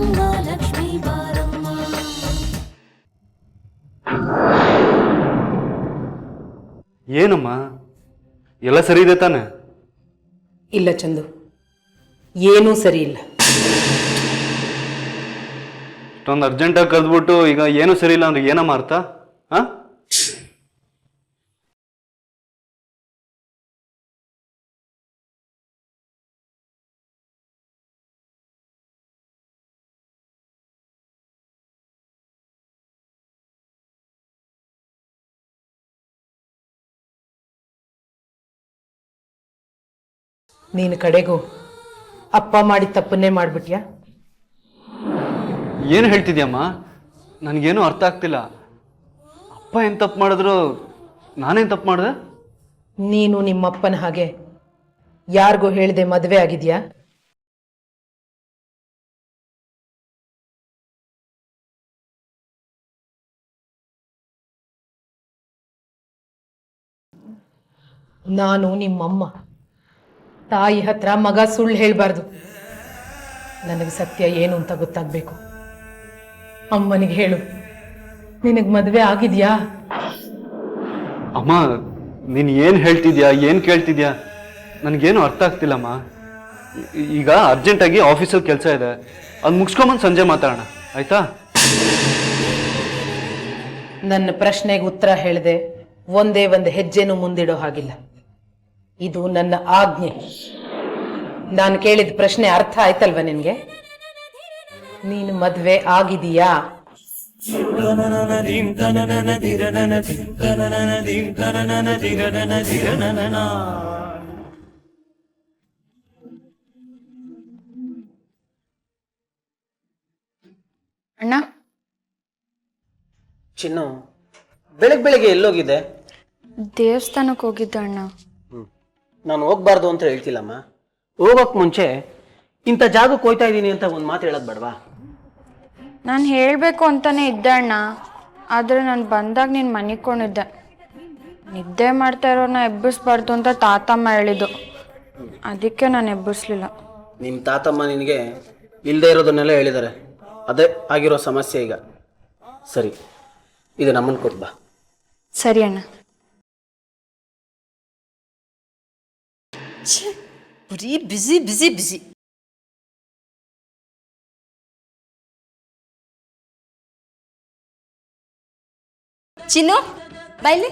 ಗಂಗಾಲಕ್ಷ್ಮೀ ಬಾರಮ್ಮ. ಏನಮ್ಮ ಎಲ್ಲ ಸರಿ ಇದೆ ತಾನೆ? ಇಲ್ಲ ಚಂದು, ಏನೂ ಸರಿ ಇಲ್ಲ. ಇಷ್ಟೊಂದು ಅರ್ಜೆಂಟಾಗಿ ಕರೆದ್ಬಿಟ್ಟು ಈಗ ಏನೂ ಸರಿ ಇಲ್ಲ ಅಂದ್ರೆ ಏನಮ್ಮ ಅರ್ಥ? ಹಾ, ನೀನು ಕಡೆಗೂ ಅಪ್ಪ ಮಾಡಿದ ತಪ್ಪನ್ನೇ ಮಾಡ್ಬಿಟ್ಯಾ? ಏನು ಹೇಳ್ತಿದ್ಯಮ್ಮ? ನನಗೇನು ಅರ್ಥ ಆಗ್ತಿಲ್ಲ. ಅಪ್ಪ ಏನು ತಪ್ಪು ಮಾಡಿದ್ರು, ನಾನೇನು ತಪ್ಪು ಮಾಡಿದೆ? ನೀನು ನಿಮ್ಮಪ್ಪನ ಹಾಗೆ ಯಾರಿಗೂ ಹೇಳ್ದೆ ಮದುವೆ ಆಗಿದ್ಯಾ? ನಾನು ನಿಮ್ಮಮ್ಮ. ತಾಯಿ ಹತ್ರ ಮಗ ಸುಳ್ಳು ಹೇಳ್ಬಾರ್ದು. ನನಗೆ ಸತ್ಯ ಏನು ಅಂತ ಗೊತ್ತಾಗಬೇಕು. ಅಮ್ಮನಿಗೆ ಹೇಳು, ನಿನಗೆ ಮದುವೆ ಆಗಿದ್ಯಾ? ಅಮ್ಮ, ನೀನು ಏನು ಹೇಳ್ತಿದ್ಯಾ, ಏನು ಕೇಳ್ತಿದ್ಯಾ? ನನಗೇನು ಅರ್ಥ ಆಗ್ತಿಲ್ಲಮ್ಮ. ಈಗ ಅರ್ಜೆಂಟಾಗಿ ಆಫೀಸಲ್ಲಿ ಕೆಲಸ ಇದೆ, ಅದು ಮುಗಿಸ್ಕೊಂಬಂದು ಸಂಜೆ ಮಾತಾಡೋಣ, ಆಯ್ತಾ? ನನ್ನ ಪ್ರಶ್ನೆಗೆ ಉತ್ತರ ಹೇಳಿದೆ ಒಂದೇ ಒಂದು ಹೆಜ್ಜೆನೂ ಮುಂದಿಡೋ ಹಾಗಿಲ್ಲ. ಇದು ನನ್ನ ಆಜ್ಞೆ. ನಾನು ಕೇಳಿದ ಪ್ರಶ್ನೆ ಅರ್ಥ ಆಯ್ತಲ್ವ ನಿನ್ಗೆ? ನೀನು ಮದುವೆ ಆಗಿದೀಯಾ? ಅಣ್ಣ, ಚಿನ್ನು, ಬೆಳಗ್ಗೆ ಎಲ್ಲೋಗಿದೆ? ದೇವಸ್ಥಾನಕ್ಕೆ ಹೋಗಿದ್ದ ಅಣ್ಣ. ನಾನು ಹೋಗ್ಬಾರ್ದು ಅಂತ ಹೇಳ್ತಿಲ್ಲಮ್ಮ. ಹೋಗೋಕ್ ಮುಂಚೆ ಇಂಥ ಜಾಗಕ್ಕೆ ಹೋಯ್ತಾ ಇದ್ದೀನಿ ಅಂತ ಒಂದು ಮಾತು ಹೇಳೋದು ಬೇಡವಾ? ನಾನು ಹೇಳಬೇಕು ಅಂತಾನೆ ಇದ್ದೆ ಅಣ್ಣ, ಆದರೆ ನಾನು ಬಂದಾಗ ನೀನು ಮನಿಕೊಂಡಿದ್ದೆ. ನಿದ್ದೆ ಮಾಡ್ತಾ ಇರೋನ ಎಬ್ಬಿಸ್ಬಾರ್ದು ಅಂತ ತಾತಮ್ಮ ಹೇಳಿದ್ದು, ಅದಕ್ಕೆ ನಾನು ಎಬ್ಬಿಸ್ಲಿಲ್ಲ. ನಿಮ್ಮ ತಾತಮ್ಮ ನಿನಗೆ ಇಲ್ಲದೆ ಇರೋದನ್ನೆಲ್ಲ ಹೇಳಿದ್ದಾರೆ. ಅದೇ ಆಗಿರೋ ಸಮಸ್ಯೆ ಈಗ. ಸರಿ, ಇದು ನಮ್ಮನ್ನು ಕೊಟ್ಟು ಬಾ. ಸರಿ ಅಣ್ಣ. ಬರೀ ಬಿಸಿ ಬಿಸಿ ಬಿಸಿ. ಚಿನ್ನು ಬೈಲಿ.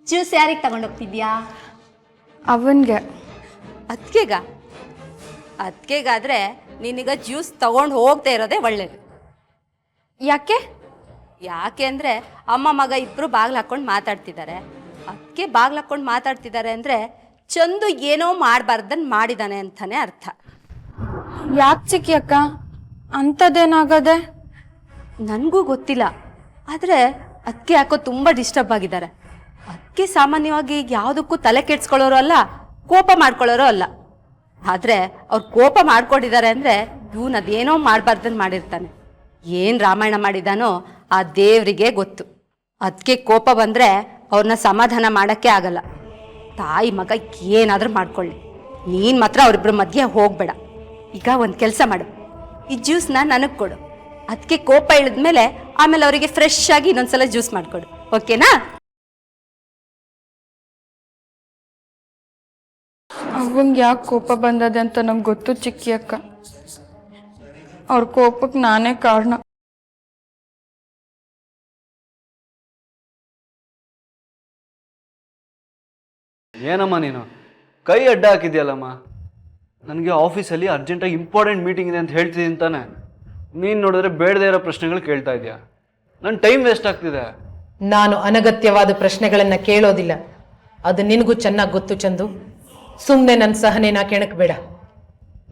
ಜ್ಯೂಸ್ ಯಾರಿಗೆ ತಗೊಂಡೋಗ್ತಿದ್ಯಾ? ಅವನಿಗೆ. ಅದಕ್ಕೆಗಾದ್ರೆ ನೀನೀಗ ಜ್ಯೂಸ್ ತಗೊಂಡು ಹೋಗದೆ ಇರೋದೇ ಒಳ್ಳೇದು. ಯಾಕೆ ಅಂದರೆ ಅಮ್ಮ ಮಗ ಇಬ್ಬರು ಬಾಗಿಲು ಹಾಕ್ಕೊಂಡು ಮಾತಾಡ್ತಿದ್ದಾರೆ. ಅದಕ್ಕೆ ಬಾಗಿಲು ಹಾಕ್ಕೊಂಡು ಮಾತಾಡ್ತಿದ್ದಾರೆ ಅಂದರೆ ಚಂದು ಏನೋ ಮಾಡಬಾರ್ದನ್ನು ಮಾಡಿದ್ದಾನೆ ಅಂತಾನೆ ಅರ್ಥ. ಯಾಕೆ ಚಿಕ್ಕಿ ಅಕ್ಕ, ಅಂಥದ್ದೇನಾಗದೆ? ನನಗೂ ಗೊತ್ತಿಲ್ಲ, ಆದರೆ ಅದಕ್ಕೆ ಯಾಕೋ ತುಂಬ ಡಿಸ್ಟರ್ಬ್ ಆಗಿದ್ದಾರೆ. ಅದಕ್ಕೆ ಸಾಮಾನ್ಯವಾಗಿ ಯಾವುದಕ್ಕೂ ತಲೆ ಕೆಡ್ಸ್ಕೊಳ್ಳೋರು ಅಲ್ಲ, ಕೋಪ ಮಾಡ್ಕೊಳ್ಳೋರು ಅಲ್ಲ. ಆದರೆ ಅವ್ರು ಕೋಪ ಮಾಡ್ಕೊಂಡಿದ್ದಾರೆ ಅಂದರೆ ಇವನು ಅದೇನೋ ಮಾಡಬಾರ್ದನ್ನು ಮಾಡಿರ್ತಾನೆ. ಏನು ರಾಮಾಯಣ ಮಾಡಿದಾನೋ ಆ ದೇವರಿಗೆ ಗೊತ್ತು. ಅದಕ್ಕೆ ಕೋಪ ಬಂದರೆ ಅವ್ರನ್ನ ಸಮಾಧಾನ ಮಾಡೋಕ್ಕೆ ಆಗಲ್ಲ. ತಾಯಿ ಮಗ ಏನಾದರೂ ಮಾಡ್ಕೊಳ್ಳಿ, ನೀನು ಮಾತ್ರ ಅವರಿಬ್ಬರ ಮಧ್ಯೆ ಹೋಗಬೇಡ. ಈಗ ಒಂದು ಕೆಲಸ ಮಾಡು, ಈ ಜ್ಯೂಸ್ನ ನನಗೆ ಕೊಡು. ಅದಕ್ಕೆ ಕೋಪ ಇಳಿದ್ಮೇಲೆ ಆಮೇಲೆ ಅವರಿಗೆ ಫ್ರೆಶ್ ಆಗಿ ಇನ್ನೊಂದ್ಸಲ ಜ್ಯೂಸ್ ಮಾಡಿಕೊಡು, ಓಕೆನಾ? ಅವಂಗೆ ಯಾಕೆ ಕೋಪ ಬಂದದೆ ಅಂತ ನಂಗೆ ಗೊತ್ತು ಚಿಕ್ಕಿ ಅಕ್ಕ. ಅವ್ರ ಕೋಪಕ್ಕೆ ನಾನೇ ಕಾರಣ. ಏನಮ್ಮ ನೀನು ಕೈ ಅಡ್ಡ ಹಾಕಿದ್ಯಲ್ಲಮ್ಮ? ನನಗೆ ಆಫೀಸಲ್ಲಿ ಅರ್ಜೆಂಟಾಗಿ ಇಂಪಾರ್ಟೆಂಟ್ ಮೀಟಿಂಗ್ ಇದೆ ಅಂತ ಹೇಳ್ತಿದ್ದೀನಿ ತಾನೆ. ನೀನು ನೋಡಿದ್ರೆ ಬೇಡದೇ ಇರೋ ಪ್ರಶ್ನೆಗಳು ಕೇಳ್ತಾ ಇದೆಯಾ. ನನ್ನ ಟೈಮ್ ವೇಸ್ಟ್ ಆಗ್ತಿದೆ. ನಾನು ಅನಗತ್ಯವಾದ ಪ್ರಶ್ನೆಗಳನ್ನು ಕೇಳೋದಿಲ್ಲ, ಅದು ನಿನಗೂ ಚೆನ್ನಾಗಿ ಗೊತ್ತು ಚಂದು. ಸುಮ್ಮನೆ ನನ್ನ ಸಹನೆನ ಕೆಣಕಬೇಡ.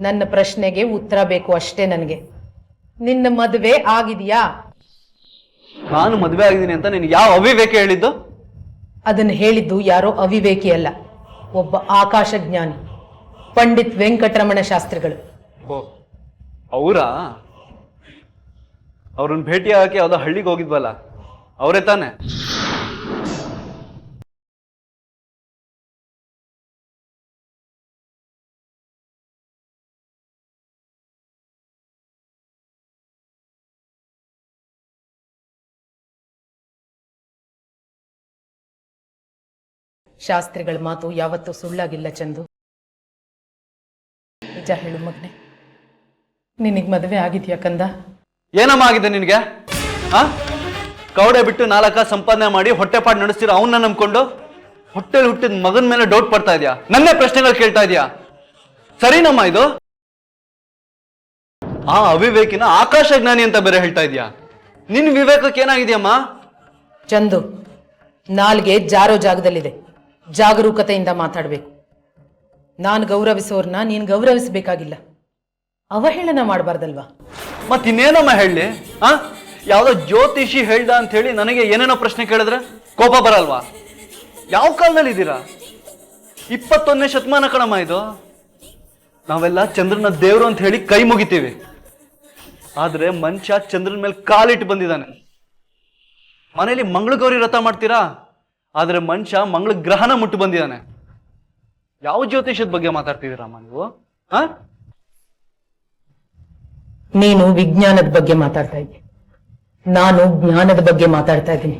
ನನ್ನ ಪ್ರಶ್ನೆಗೆ ಉತ್ತರ ಬೇಕು ಅಷ್ಟೇ ನನಗೆ. ನಿನ್ನ ಮದುವೆ ಆಗಿದೆಯಾ? ನಾನು ಮದುವೆ ಆಗಿದ್ದೀನಿ ಅಂತ ನೀನು ಯಾವ ಅವಿವೇಕ ಹೇಳಿದ್ದು? ಅದನ್ನು ಹೇಳಿದ್ದು ಯಾರೋ ಅವಿವೇಕಿ ಅಲ್ಲ, ಒಬ್ಬ ಆಕಾಶ ಜ್ಞಾನಿ, ಪಂಡಿತ್ ವೆಂಕಟರಮಣ ಶಾಸ್ತ್ರಿಗಳು. ಓ, ಅವರಾ? ಅವ್ರನ್ನ ಭೇಟಿ ಆಗಕ್ಕೆ ಯಾವುದೋ ಹಳ್ಳಿಗೆ ಹೋಗಿದ್ವಲ್ಲ, ಅವರೇ ತಾನೆ? ಶಾಸ್ತ್ರಿಗಳ ಮಾತು ಯಾವತ್ತೂ ಸುಳ್ಳಾಗಿಲ್ಲ ಚಂದು. ನಿಜ ಹೇಳು ಮಗನೆ, ನಿನಗೆ ಮದುವೆ ಆಗಿದ್ಯಾ ಕಂದ? ಏನಮ್ಮ ಆಗಿದೆ ನಿನಗೆ? ಕೌಡೆ ಬಿಟ್ಟು 4 ಸಂಪಾದನೆ ಮಾಡಿ ಹೊಟ್ಟೆಪಾಡು ನಡೆಸ್ತೀರ ಅವನ್ನ ನಂಬ್ಕೊಂಡು ಹೊಟ್ಟೆಲಿ ಹುಟ್ಟಿದ ಮಗನ ಮೇಲೆ ಡೌಟ್ ಪಡ್ತಾ ಇದೆಯಾ? ನನ್ನೇ ಪ್ರಶ್ನೆಗಳು ಕೇಳ್ತಾ ಇದೆಯಾ? ಸರಿನಮ್ಮ ಇದು? ಆ ಅವಿವೇಕಿನ ಆಕಾಶ ಜ್ಞಾನಿ ಅಂತ ಬೇರೆ ಹೇಳ್ತಾ ಇದೆಯಾ? ನಿನ್ ವಿವೇಕಕ್ಕೆ ಏನಾಗಿದೆಯಮ್ಮ? ಚಂದು, ನಾಲ್ಗೆ ಜಾರೋ ಜಾಗದಲ್ಲಿದೆ, ಜಾಗರೂಕತೆಯಿಂದ ಮಾತಾಡಬೇಕು. ನಾನು ಗೌರವಿಸೋರ್ನ ನೀನು ಗೌರವಿಸಬೇಕಾಗಿಲ್ಲ, ಅವಹೇಳನ ಮಾಡಬಾರ್ದಲ್ವಾ? ಮತ್ತಿನ್ನೇನಮ್ಮ ಹೇಳಿ? ಯಾವ್ದೋ ಜ್ಯೋತಿಷಿ ಹೇಳ್ದ ಅಂತ ಹೇಳಿ ನನಗೆ ಏನೇನೋ ಪ್ರಶ್ನೆ ಕೇಳಿದ್ರೆ ಕೋಪ ಬರಲ್ವಾ? ಯಾವ ಕಾಲದಲ್ಲಿ ಇದ್ದೀರಾ? 21ನೇ ಶತಮಾನ ಕಣಮ್ಮ ಇದು. ನಾವೆಲ್ಲ ಚಂದ್ರನ ದೇವ್ರು ಅಂತ ಹೇಳಿ ಕೈ ಮುಗಿತೀವಿ, ಆದ್ರೆ ಮನುಷ್ಯ ಚಂದ್ರನ ಮೇಲೆ ಕಾಲಿಟ್ಟು ಬಂದಿದ್ದಾನೆ. ಮನೇಲಿ ಮಂಗಳ ಗೌರಿ ವ್ರತ ಮಾಡ್ತೀರಾ, ಆದ್ರೆ ಮನುಷ್ಯ ಮಂಗಳ ಗ್ರಹಣ ಮುಟ್ಟು ಬಂದಿದ್ದಾನೆ. ಯಾವ ಜ್ಯೋತಿಷದ ಬಗ್ಗೆ ಮಾತಾಡ್ತಿದ್ದೀರಮ್ಮ ನೀವು? ನೀನು ವಿಜ್ಞಾನದ ಬಗ್ಗೆ ಮಾತಾಡ್ತಾ ಇದ್ದೆ, ನಾನು ಜ್ಞಾನದ ಬಗ್ಗೆ ಮಾತಾಡ್ತಾ ಇದ್ದೀನಿ.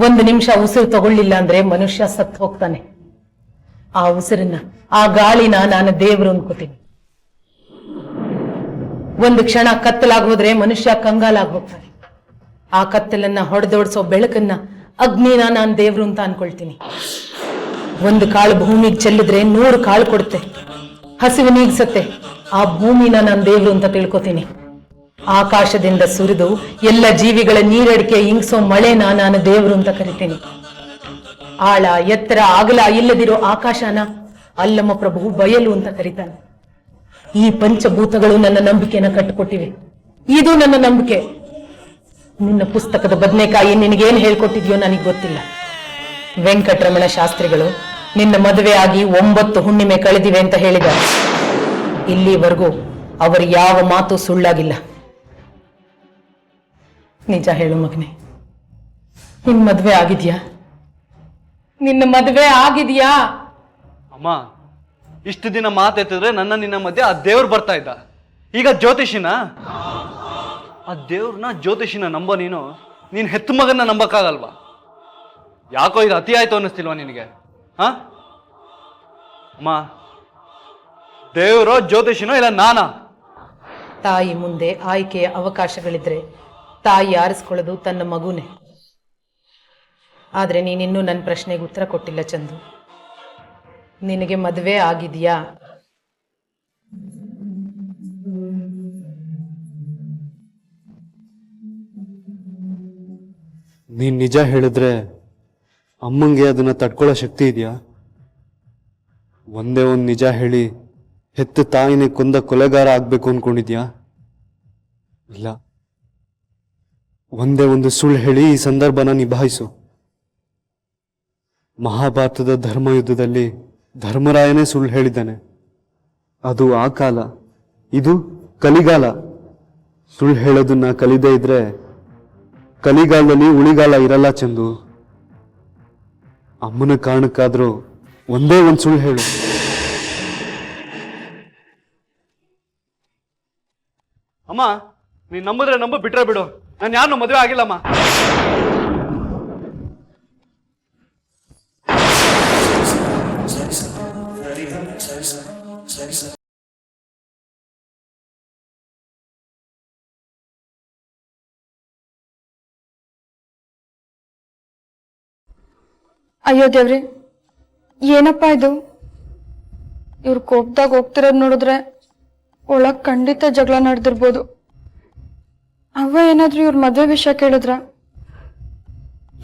1 ನಿಮಿಷ ಉಸಿರು ತಗೊಳ್ಳಿಲ್ಲ ಅಂದ್ರೆ ಮನುಷ್ಯ ಸತ್ತು ಹೋಗ್ತಾನೆ. ಆ ಉಸಿರನ್ನ, ಆ ಗಾಳಿನ ನಾನು ದೇವರು ಅನ್ಕೋತೀನಿ. 1 ಕ್ಷಣ ಕತ್ತಲಾಗೋದ್ರೆ ಮನುಷ್ಯ ಕಂಗಾಲಾಗಿ ಹೋಗ್ತಾನೆ. ಆ ಕತ್ತಲನ್ನ ಹೊಡೆದೋಡ್ಸೋ ಬೆಳಕನ್ನ, ಅಗ್ನಿನ ನಾನು ದೇವ್ರು ಅಂತ ಅನ್ಕೊಳ್ತೀನಿ. 1 ಕಾಳು ಭೂಮಿಗೆ ಚೆಲ್ಲಿದ್ರೆ 100 ಕಾಳು ಕೊಡುತ್ತೆ, ಹಸಿವು ನೀಗ್ಸತ್ತೆ. ಆ ಭೂಮಿನ ನಾನು ದೇವ್ರು ಅಂತ ತಿಳ್ಕೊತೀನಿ. ಆಕಾಶದಿಂದ ಸುರಿದು ಎಲ್ಲ ಜೀವಿಗಳ ನೀರಡಿಕೆ ಇಂಗಿಸೋ ಮಳೆನ ನಾನು ದೇವ್ರು ಅಂತ ಕರಿತೀನಿ. ಆಳ ಎತ್ತರ ಅಗಲ ಇಲ್ಲದಿರೋ ಆಕಾಶನ ಅಲ್ಲಮ್ಮ ಪ್ರಭು ಬಯಲು ಅಂತ ಕರೀತಾನೆ. ಈ ಪಂಚಭೂತಗಳು ನನ್ನ ನಂಬಿಕೆನ ಕಟ್ಟಿಕೊಟ್ಟಿವೆ, ಇದು ನನ್ನ ನಂಬಿಕೆ. ನಿನ್ನ ಪುಸ್ತಕದ ಬದನೆಕಾಯಿ ನಿನಗೇನು ಹೇಳ್ಕೊಟ್ಟಿದ್ಯೋ ನನಗೆ ಗೊತ್ತಿಲ್ಲ. ವೆಂಕಟರಮಣ ಶಾಸ್ತ್ರಿಗಳು ನಿನ್ನ ಮದುವೆ ಆಗಿ 9 ಹುಣ್ಣಿಮೆ ಕಳೆದಿವೆ ಅಂತ ಹೇಳಿದ್ದಾರೆ. ಇಲ್ಲಿವರೆಗೂ ಅವರ ಯಾವ ಮಾತು ಸುಳ್ಳಾಗಿಲ್ಲ. ನಿಜ ಹೇಳು ಮಗನೆ, ನಿನ್ನ ಮದುವೆ ಆಗಿದ್ಯಾ? ನಿನ್ನ ಮದುವೆ ಆಗಿದ್ಯಾ? ಅಮ್ಮ, ಇಷ್ಟು ದಿನ ಮಾತೆತ್ತಿದ್ರೆ ನನ್ನ ನಿನ್ನ ಮಧ್ಯೆ ಆ ದೇವ್ರು ಬರ್ತಾ ಇದ್ದ, ಈಗ ಜ್ಯೋತಿಷಿನ? ಆ ದೇವ್ರನ್ನ ಜ್ಯೋತಿಷಿನ ನಂಬೋ ನೀನು ಹೆತ್ತ ಮಗನ್ನ ನಂಬಕ್ಕಾಗಲ್ವಾ? ಯಾಕೋ ಇದು ಅತಿ ಆಯ್ತು ಅನ್ನಿಸ್ತಿಲ್ವಾ ನಿನಗೆ? ಅಮ್ಮ, ದೇವ್ರೋ ಜ್ಯೋತಿಷಿನೋ ಇಲ್ಲ ನಾನಾ? ತಾಯಿ ಮುಂದೆ ಆಯ್ಕೆಯ ಅವಕಾಶಗಳಿದ್ರೆ ತಾಯಿ ಆರಿಸ್ಕೊಳ್ಳೋದು ತನ್ನ ಮಗುನೇ. ಆದ್ರೆ ನೀನಿನ್ನೂ ನನ್ನ ಪ್ರಶ್ನೆಗೆ ಉತ್ತರ ಕೊಟ್ಟಿಲ್ಲ ಚಂದು. ನಿನಗೆ ಮದುವೆ ಆಗಿದೆಯಾ? ನೀನ್ ನಿಜ ಹೇಳಿದ್ರೆ ಅಮ್ಮಂಗೆ ಅದನ್ನ ತಡ್ಕೊಳ್ಳೋ ಶಕ್ತಿ ಇದೆಯಾ? ಒಂದೇ ಒಂದು ನಿಜ ಹೇಳಿ ಹೆತ್ತ ತಾಯಿನೇ ಕೊಂದ ಕೊಲೆಗಾರ ಆಗ್ಬೇಕು ಅನ್ಕೊಂಡಿದ್ಯಾ? ಇಲ್ಲ, ಒಂದೇ ಒಂದು ಸುಳ್ಳು ಹೇಳಿ ಈ ಸಂದರ್ಭನ ನಿಭಾಯಿಸು. ಮಹಾಭಾರತದ ಧರ್ಮಯುದ್ಧದಲ್ಲಿ ಧರ್ಮರಾಯನೇ ಸುಳ್ಳು ಹೇಳಿದ್ದಾನೆ. ಅದು ಆ ಕಾಲ, ಇದು ಕಲಿಗಾಲ. ಸುಳ್ಳು ಹೇಳೋದನ್ನ ಕಲಿದೇ ಇದ್ರೆ ಕಲಿಗಾಲದಲ್ಲಿ ಉಳಿಗಾಲ ಇರಲ್ಲ ಚಂದು. ಅಮ್ಮನ ಕಾರಣಕ್ಕಾದ್ರೂ ಒಂದೇ ಒಂದು ಸುಳ್ಳು ಹೇಳು. ಅಮ್ಮ, ನೀನ್ ನಂಬಿದ್ರೆ ನಂಬು, ಬಿಟ್ರೆ ಬಿಡು. ನಾನು ಯಾರನ್ನೂ ಮದುವೆ ಆಗಿಲ್ಲಮ್ಮ. ಅಯ್ಯೋ ದೇವ್ರಿ, ಏನಪ್ಪ ಇದು? ಇವ್ರು ಕೋಪದಾಗ ಹೋಗ್ತಿರೋದು ನೋಡಿದ್ರೆ ಒಳಗ್ ಖಂಡಿತ ಜಗಳ ನಡೆದಿರ್ಬೋದು. ಅವ್ವ ಏನಾದ್ರೂ ಇವ್ರ ಮದುವೆ ವಿಷಯ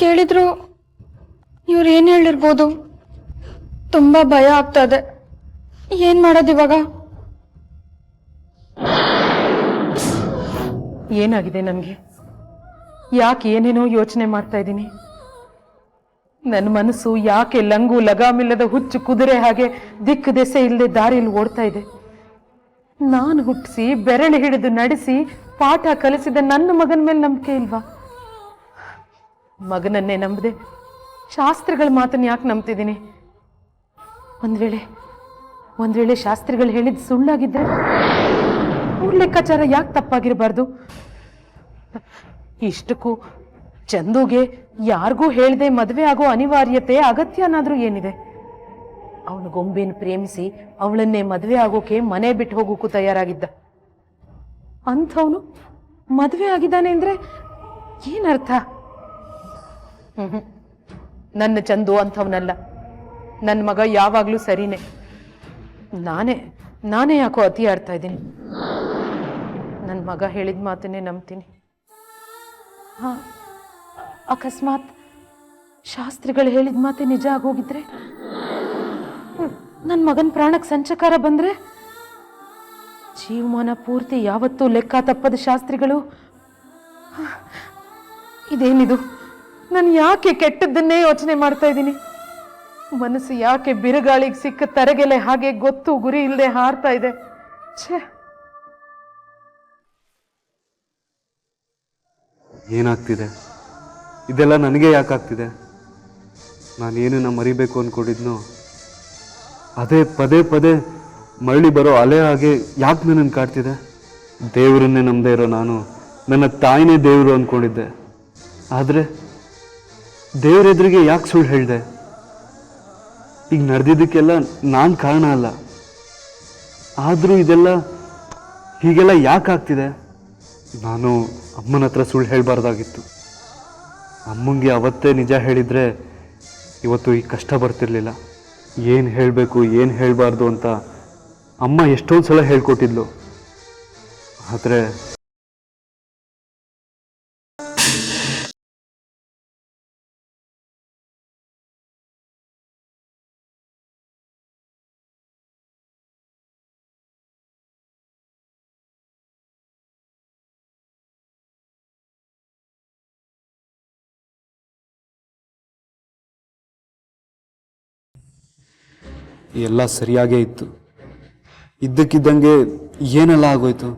ಕೇಳಿದ್ರು ಇವ್ರು ಏನ್ ಹೇಳಿರ್ಬೋದು? ತುಂಬಾ ಭಯ ಆಗ್ತಾ ಇದೆ. ಏನ್ ಮಾಡೋದು ಇವಾಗ? ಏನಾಗಿದೆ ನನಗೆ? ಯಾಕೆ ಏನೇನೋ ಯೋಚನೆ ಮಾಡ್ತಾ ಇದ್ದೀನಿ? ನನ್ನ ಮನಸ್ಸು ಯಾಕೆ ಲಂಗು ಲಗಾಮಿಲ್ಲದ ಹುಚ್ಚು ಕುದುರೆ ಹಾಗೆ ದಿಕ್ಕು ದೆಸೆ ಇಲ್ಲದೆ ದಾರಿಯಲ್ಲಿ ಓಡ್ತಾ ಇದೆ? ನಾನು ಹುಟ್ಟಿಸಿ ಬೆರಳು ಹಿಡಿದು ನಡೆಸಿ ಪಾಠ ಕಲಿಸಿದ ನನ್ನ ಮಗನ ಮೇಲೆ ನಂಬಿಕೆ ಇಲ್ವಾ? ಮಗನನ್ನೇ ನಂಬದೆ ಶಾಸ್ತ್ರಿಗಳ ಮಾತನ್ನು ಯಾಕೆ ನಂಬ್ತಿದ್ದೀನಿ? ಒಂದ್ ವೇಳೆ ಶಾಸ್ತ್ರಿಗಳು ಹೇಳಿದ ಸುಳ್ಳಾಗಿದ್ರೆ ಅವ್ರ ಲೆಕ್ಕಾಚಾರ ಯಾಕೆ ತಪ್ಪಾಗಿರಬಾರ್ದು? ಇಷ್ಟಕ್ಕೂ ಚಂದುಗೆ ಯಾರಿಗೂ ಹೇಳ್ದೆ ಮದುವೆ ಆಗೋ ಅನಿವಾರ್ಯತೆ ಅಗತ್ಯ ಏನಾದ್ರೂ ಏನಿದೆ? ಅವನು ಗೊಂಬೆನ ಪ್ರೇಮಿಸಿ ಅವಳನ್ನೇ ಮದುವೆ ಆಗೋಕೆ ಮನೆ ಬಿಟ್ಟು ಹೋಗೋಕ್ಕೂ ತಯಾರಾಗಿದ್ದ. ಅಂಥವನು ಮದುವೆ ಆಗಿದ್ದಾನೆ ಅಂದ್ರೆ ಏನರ್ಥ? ನನ್ನ ಚಂದು ಅಂಥವನಲ್ಲ. ನನ್ನ ಮಗ ಯಾವಾಗ್ಲೂ ಸರಿನೇ. ನಾನೇ ಯಾಕೋ ಅತಿ ಆಡ್ತಾ ಇದ್ದೀನಿ. ನನ್ನ ಮಗ ಹೇಳಿದ ಮಾತನ್ನೇ ನಂಬ್ತೀನಿ. ಹಾ, ಅಕಸ್ಮಾತ್ ಶಾಸ್ತ್ರಿಗಳು ಹೇಳಿದ ಮಾತೆ ನಿಜ ಆಗೋಗಿದ್ರೆ, ನನ್ನ ಮಗನ ಪ್ರಾಣಕ್ಕೆ ಸಂಚಕಾರ ಬಂದ್ರೆ, ಜೀವಮಾನ ಪೂರ್ತಿ ಯಾವತ್ತೂ ಲೆಕ್ಕ ತಪ್ಪದ ಶಾಸ್ತ್ರಿಗಳು. ಇದೇನಿದು? ನಾನು ಯಾಕೆ ಕೆಟ್ಟದ್ದನ್ನೇ ಯೋಚನೆ ಮಾಡ್ತಾ ಇದ್ದೀನಿ? ಮನಸ್ಸು ಯಾಕೆ ಬಿರುಗಾಳಿಗೆ ಸಿಕ್ಕ ತರಗೆಲೆ ಹಾಗೆ ಗೊತ್ತು ಗುರಿ ಇಲ್ಲದೆ ಹಾರ್ತಾ ಇದೆ? ಛೇ, ಏನಾಗ್ತಿದೆ ಇದೆಲ್ಲ? ನನಗೆ ಯಾಕಾಗ್ತಿದೆ? ನಾನೇನನ್ನ ಮರಿಬೇಕು ಅಂದ್ಕೊಂಡಿದ್ನೋ ಅದೇ ಪದೇ ಪದೇ ಮರಳಿ ಬರೋ ಅಲೆ ಹಾಗೆ ಯಾಕೆ ನನ್ನನ್ನು ಕಾಡ್ತಿದೆ? ದೇವರನ್ನೇ ನಂಬದೇ ಇರೋ ನಾನು ನನ್ನ ತಾಯಿನೇ ದೇವರು ಅಂದ್ಕೊಂಡಿದ್ದೆ. ಆದರೆ ದೇವರೆದುರಿಗೆ ಯಾಕೆ ಸುಳ್ಳು ಹೇಳಿದೆ? ಈಗ ನಡೆದಿದ್ದಕ್ಕೆಲ್ಲ ನಾನು ಕಾರಣ ಅಲ್ಲ. ಆದರೂ ಇದೆಲ್ಲ ಹೀಗೆಲ್ಲ ಯಾಕಾಗ್ತಿದೆ? ನಾನು ಅಮ್ಮನ ಹತ್ರ ಸುಳ್ಳು ಹೇಳಬಾರ್ದಾಗಿತ್ತು. ಅಮ್ಮಂಗೆ ಅವತ್ತೇ ನಿಜ ಹೇಳಿದರೆ ಇವತ್ತು ಈ ಕಷ್ಟ ಬರ್ತಿರ್ಲಿಲ್ಲ. ಏನು ಹೇಳಬೇಕು ಏನು ಹೇಳಬಾರ್ದು ಅಂತ ಅಮ್ಮ ಎಷ್ಟೊಂದು ಸಲ ಹೇಳ್ಕೊಟ್ಟಿದ್ಲು. ಆದರೆ ಎಲ್ಲ ಸರಿಯಾಗೇ ಇತ್ತು. ಇದ್ದಕ್ಕಿದ್ದಂಗೆ ಏನೆಲ್ಲ ಆಗೋಯ್ತು?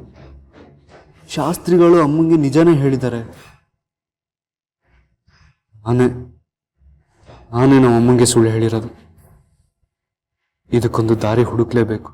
ಶಾಸ್ತ್ರಿಗಳು ಅಮ್ಮಂಗೆ ನಿಜನೇ ಹೇಳಿದ್ದಾರೆ. ನಾನೇ ನಮ್ಮ ಅಮ್ಮಂಗೆ ಸುಳ್ಳು ಹೇಳಿರೋದು. ಇದಕ್ಕೊಂದು ದಾರಿ ಹುಡುಕ್ಲೇಬೇಕು.